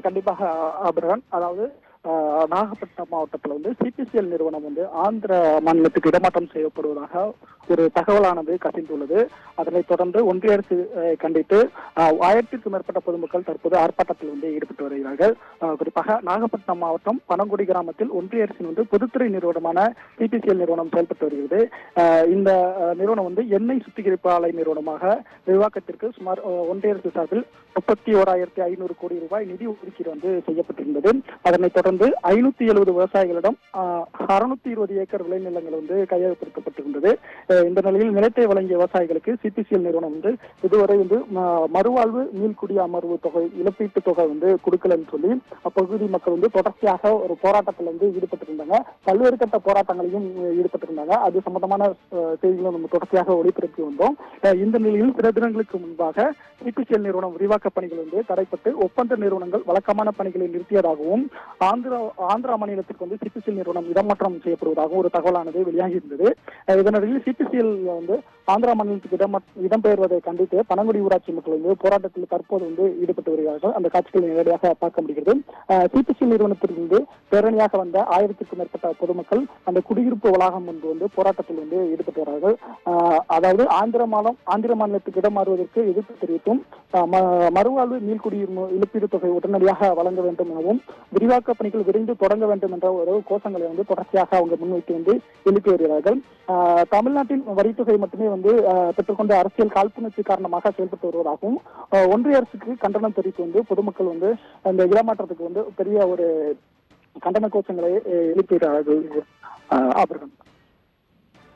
கண்டிப்பாக ஆபிரகாம். அதாவது நாகப்பட்டினம் மாவட்டத்தில் வந்து சிபிசிஎல் நிறுவனம் வந்து ஆந்திர மாநிலத்துக்கு இடமாற்றம் செய்யப்படுவதாக ஒரு தகவலானது கசிந்துள்ளது. அதனைத் தொடர்ந்து ஒன்றிய அரசு கண்டித்து 1000க்கும் மேற்பட்ட பொதுமக்கள் தற்போது ஆர்ப்பாட்டத்தில் வந்து ஈடுபட்டு வருகிறார்கள். குறிப்பாக நாகப்பட்டினம் மாவட்டம் பனங்குடி கிராமத்தில் ஒன்றிய அரசின் வந்து பொதுத்துறை நிறுவனமான சிபிசிஎல் நிறுவனம் செயல்பட்டு வருகிறது. இந்த நிறுவனம் வந்து எண்ணெய் சுத்திகரிப்பு ஆலை நிறுவனமாக விரிவாக்கத்திற்கு சுமார் ஒன்றிய அரசு சார்பில் 31,500 கோடி ரூபாய் நிதி ஒதுக்கீடு வந்து செய்யப்பட்டிருந்தது. அதனைத் தொடர்ந்து 570 விவசாயிகளிடம் 620 ஏக்கர் விளைநிலங்கள் வந்து கையகப்படுத்தப்பட்டிருந்தது. இந்த நிலையில் நிலத்தை வழங்கிய விவசாயிகளுக்கு சிபிசிஎல் நிறுவனம் வந்து இதுவரை வந்து மறுவாழ்வு மீள்குடி அமர்வு தொகை இழப்பீட்டு தொகை வந்து கொடுக்கலன்னு சொல்லி அப்பகுதி மக்கள் வந்து தொடர்ச்சியாக ஒரு போராட்டத்தில் வந்து ஈடுபட்டிருந்தாங்க. பல்வேறு கட்ட போராட்டங்களையும் ஈடுபட்டிருந்தாங்க. அது சம்பந்தமான செய்திகளை நம்ம தொடர்ச்சியாக ஒளிபரப்பி வந்தோம். இந்த நிலையில் சில தினங்களுக்கு முன்பாக சிபிசிஎல் நிறுவனம் விரிவாக்க பணிகள் வந்து தடைப்பட்டு ஒப்பந்த நிறுவனங்கள் வழக்கமான பணிகளை நிறுத்தியதாகவும் ஆந்திரா மாநிலத்திற்கு வந்து சிபிசிஎல் நிறுவனம் இடமாற்றம் செய்யப்படுவதாகவும் ஒரு தகவலானது வெளியாகி இருந்தது. இதனிடையில் சிபிசிஎல் வந்து ஆந்திரா மாநிலத்துக்கு இடம்பெயர்வதை கண்டித்து பனங்குடி ஊராட்சி மக்கள் வந்து போராட்டத்தில் தற்போது வந்து ஈடுபட்டு வருகிறார்கள். அந்த காட்சிகளை நேரடியாக பார்க்க முடிகிறது. சிபிசிஎல் நிறுவனத்திலிருந்து பேரணியாக வந்த 1000க்கும் மேற்பட்ட பொதுமக்கள் அந்த குடியிருப்பு வளாகம் முன்பு வந்து போராட்டத்தில் வந்து ஈடுபட்டு வருகிறார்கள். அதாவது ஆந்திர மாநிலத்துக்கு இடம் மாறுவதற்கு எதிர்ப்பு தெரிவித்தும் மறுவாழ்வு மீள்குடி இழப்பீடு தொகை உடனடியாக வழங்க வேண்டும் எனவும் விரிவாக்க பணிகள் விரைந்து தொடங்க வேண்டும் என்ற ஒரு கோஷங்களை வந்து தொடர்ச்சியாக அவங்க முன்வைத்து வந்து எழுப்பி வருகிறார்கள். தமிழ்நாட்டின் வரித்தொகை மட்டுமே வந்து பெற்றுக்கொண்ட அரசியல் காழ்ப்புணர்ச்சி காரணமாக செயல்பட்டு வருவதாகவும் ஒன்றிய அரசுக்கு கண்டனம் தெரிவித்து வந்து பொதுமக்கள் வந்து அந்த இடமாற்றத்துக்கு வந்து பெரிய ஒரு கண்டன கோஷங்களை எழுப்பியிருக்கிறார்கள்.